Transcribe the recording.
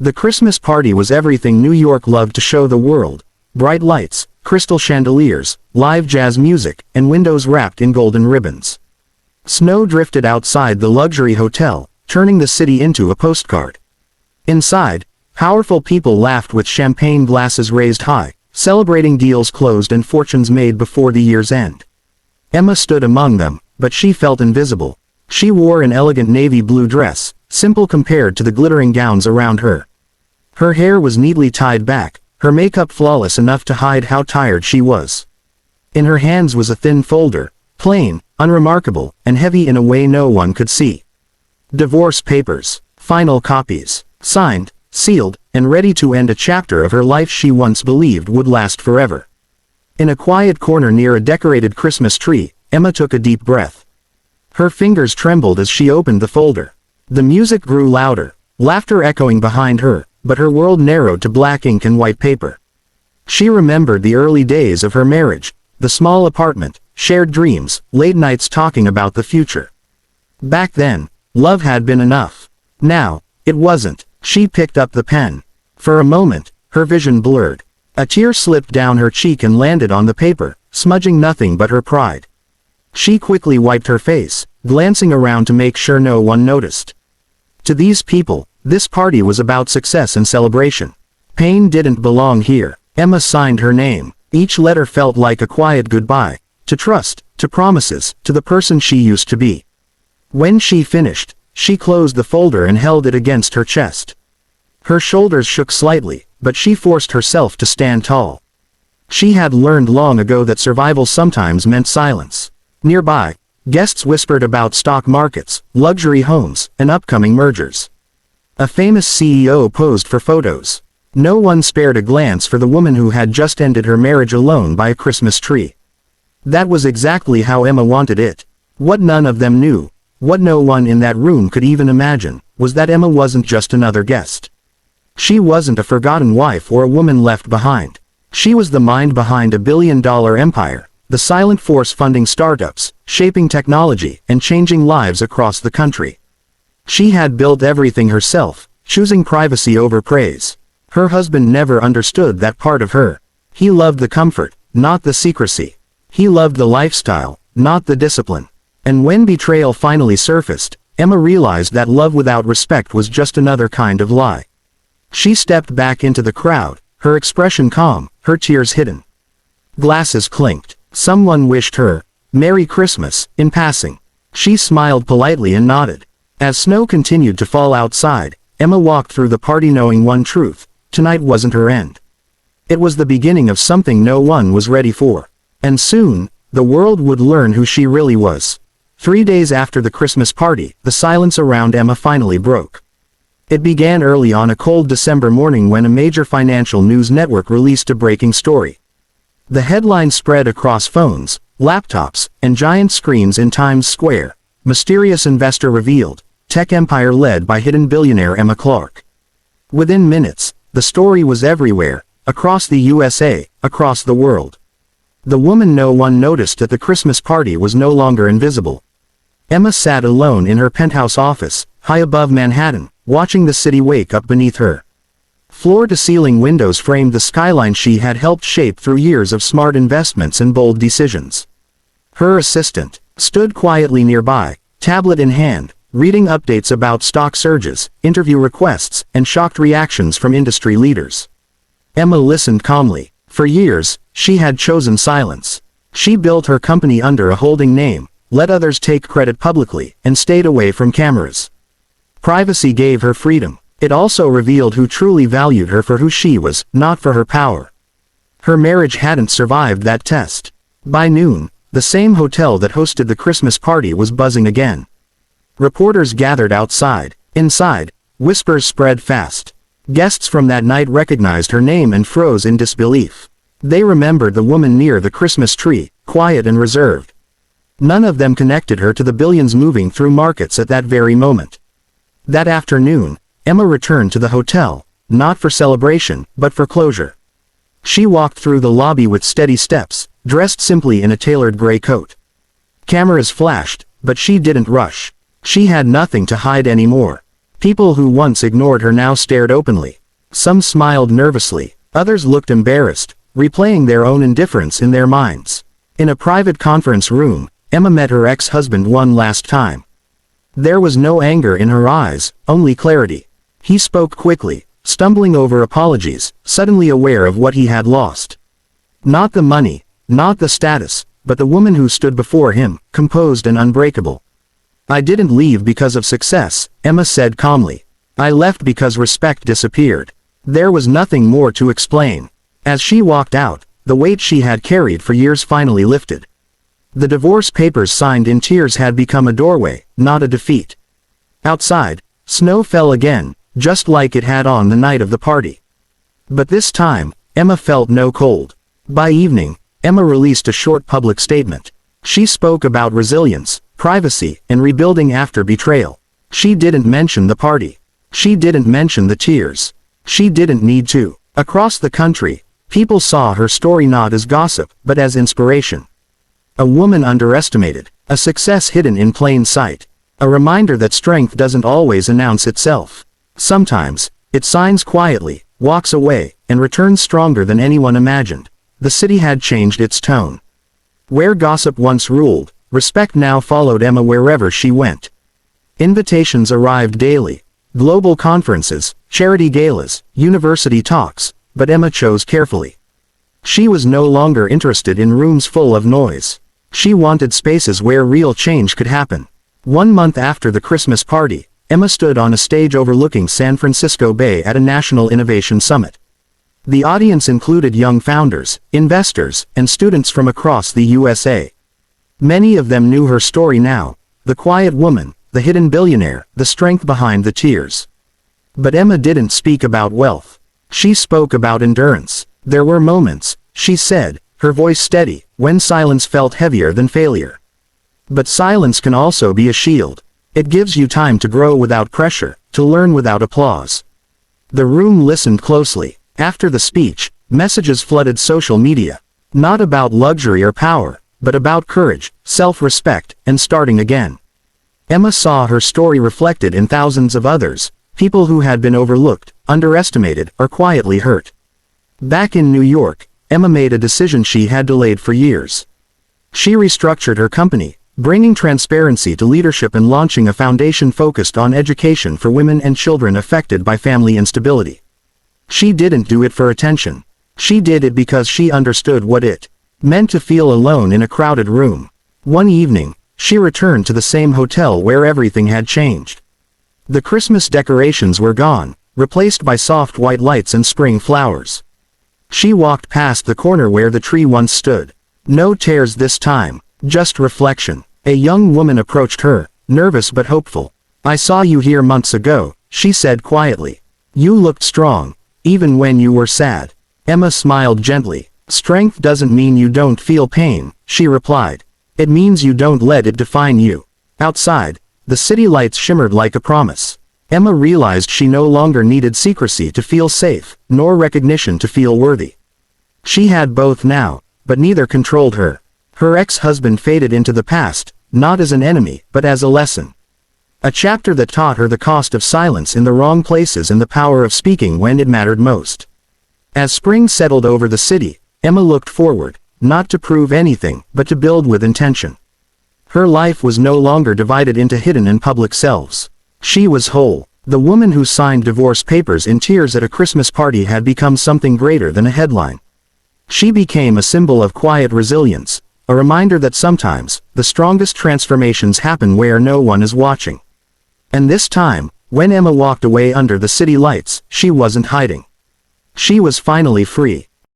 The Christmas party was everything New York loved to show the world. Bright lights, crystal chandeliers, live jazz music, and windows wrapped in golden ribbons. Snow drifted outside the luxury hotel, turning the city into a postcard. Inside, powerful people laughed with champagne glasses raised high, celebrating deals closed and fortunes made before the year's end. Emma stood among them, but she felt invisible. She wore an elegant navy blue dress, simple compared to the glittering gowns around her. Her hair was neatly tied back, her makeup flawless enough to hide how tired she was. In her hands was a thin folder, plain, unremarkable, and heavy in a way no one could see. Divorce papers, final copies, signed, sealed, and ready to end a chapter of her life she once believed would last forever. In a quiet corner near a decorated Christmas tree, Emma took a deep breath. Her fingers trembled as she opened the folder. The music grew louder, laughter echoing behind her, but her world narrowed to black ink and white paper. She remembered the early days of her marriage, the small apartment, shared dreams, late nights talking about the future. Back then, love had been enough. Now, it wasn't. She picked up the pen. For a moment, her vision blurred. A tear slipped down her cheek and landed on the paper, smudging nothing but her pride. She quickly wiped her face, glancing around to make sure no one noticed. To these people, this party was about success and celebration. Pain didn't belong here. Emma signed her name. Each letter felt like a quiet goodbye, to trust, to promises, to the person she used to be. When she finished, she closed the folder and held it against her chest. Her shoulders shook slightly, but she forced herself to stand tall. She had learned long ago that survival sometimes meant silence. Nearby, guests whispered about stock markets, luxury homes, and upcoming mergers. A famous CEO posed for photos. No one spared a glance for the woman who had just ended her marriage alone by a Christmas tree. That was exactly how Emma wanted it. What none of them knew, what no one in that room could even imagine, was that Emma wasn't just another guest. She wasn't a forgotten wife or a woman left behind. She was the mind behind a billion-dollar empire, the silent force funding startups, shaping technology, and changing lives across the country. She had built everything herself, choosing privacy over praise. Her husband never understood that part of her. He loved the comfort, not the secrecy. He loved the lifestyle, not the discipline. And when betrayal finally surfaced, Emma realized that love without respect was just another kind of lie. She stepped back into the crowd, her expression calm, her tears hidden. Glasses clinked. Someone wished her Merry Christmas in passing. She smiled politely and nodded. As snow continued to fall outside, Emma walked through the party knowing one truth: tonight wasn't her end. It was the beginning of something no one was ready for. And soon, the world would learn who she really was. 3 days after the Christmas party, the silence around Emma finally broke. It began early on a cold December morning when a major financial news network released a breaking story. The headline spread across phones, laptops, and giant screens in Times Square. Mysterious investor revealed. Tech empire led by hidden billionaire Emma Clark. Within minutes, the story was everywhere, across the USA, across the world. The woman no one noticed at the Christmas party was no longer invisible. Emma sat alone in her penthouse office, high above Manhattan, watching the city wake up beneath her. Floor-to-ceiling windows framed the skyline she had helped shape through years of smart investments and bold decisions. Her assistant stood quietly nearby, tablet in hand, reading updates about stock surges, interview requests, and shocked reactions from industry leaders. Emma listened calmly. For years, she had chosen silence. She built her company under a holding name, let others take credit publicly, and stayed away from cameras. Privacy gave her freedom. It also revealed who truly valued her for who she was, not for her power. Her marriage hadn't survived that test. By noon, the same hotel that hosted the Christmas party was buzzing again. Reporters gathered outside. Inside, whispers spread fast. Guests from that night recognized her name and froze in disbelief. They remembered the woman near the Christmas tree, quiet and reserved. None of them connected her to the billions moving through markets at that very moment. That afternoon, Emma returned to the hotel, not for celebration, but for closure. She walked through the lobby with steady steps, dressed simply in a tailored gray coat. Cameras flashed, but she didn't rush. She had nothing to hide anymore. People who once ignored her now stared openly. Some smiled nervously, others looked embarrassed, replaying their own indifference in their minds. In a private conference room, Emma met her ex-husband one last time. There was no anger in her eyes, only clarity. He spoke quickly, stumbling over apologies, suddenly aware of what he had lost. Not the money, not the status, but the woman who stood before him, composed and unbreakable. "I didn't leave because of success," Emma said calmly. "I left because respect disappeared." There was nothing more to explain. As she walked out, the weight she had carried for years finally lifted. The divorce papers signed in tears had become a doorway, not a defeat. Outside, snow fell again, just like it had on the night of the party. But this time, Emma felt no cold. By evening, Emma released a short public statement. She spoke about resilience, privacy, and rebuilding after betrayal. She didn't mention the party. She didn't mention the tears. She didn't need to. Across the country, people saw her story not as gossip, but as inspiration. A woman underestimated, a success hidden in plain sight. A reminder that strength doesn't always announce itself. Sometimes, it signs quietly, walks away, and returns stronger than anyone imagined. The city had changed its tone. Where gossip once ruled, respect now followed Emma wherever she went. Invitations arrived daily. Global conferences, charity galas, university talks, but Emma chose carefully. She was no longer interested in rooms full of noise. She wanted spaces where real change could happen. 1 month after the Christmas party, Emma stood on a stage overlooking San Francisco Bay at a national innovation summit. The audience included young founders, investors, and students from across the USA. Many of them knew her story now, the quiet woman, the hidden billionaire, the strength behind the tears. But Emma didn't speak about wealth. She spoke about endurance. "There were moments," she said, her voice steady, "when silence felt heavier than failure. But silence can also be a shield. It gives you time to grow without pressure, to learn without applause." The room listened closely. After the speech, messages flooded social media. Not about luxury or power, but about courage, self-respect, and starting again. Emma saw her story reflected in thousands of others, people who had been overlooked, underestimated, or quietly hurt. Back in New York, Emma made a decision she had delayed for years. She restructured her company, bringing transparency to leadership and launching a foundation focused on education for women and children affected by family instability. She didn't do it for attention. She did it because she understood what it meant to feel alone in a crowded room. One evening, she returned to the same hotel where everything had changed. The Christmas decorations were gone, replaced by soft white lights and spring flowers. She walked past the corner where the tree once stood. No tears this time, just reflection. A young woman approached her, nervous but hopeful. "I saw you here months ago," she said quietly. "You looked strong, even when you were sad." Emma smiled gently. "Strength doesn't mean you don't feel pain," she replied. "It means you don't let it define you." Outside, the city lights shimmered like a promise. Emma realized she no longer needed secrecy to feel safe, nor recognition to feel worthy. She had both now, but neither controlled her. Her ex-husband faded into the past, not as an enemy, but as a lesson. A chapter that taught her the cost of silence in the wrong places and the power of speaking when it mattered most. As spring settled over the city, Emma looked forward, not to prove anything, but to build with intention. Her life was no longer divided into hidden and public selves. She was whole. The woman who signed divorce papers in tears at a Christmas party had become something greater than a headline. She became a symbol of quiet resilience, a reminder that sometimes, the strongest transformations happen where no one is watching. And this time, when Emma walked away under the city lights, she wasn't hiding. She was finally free.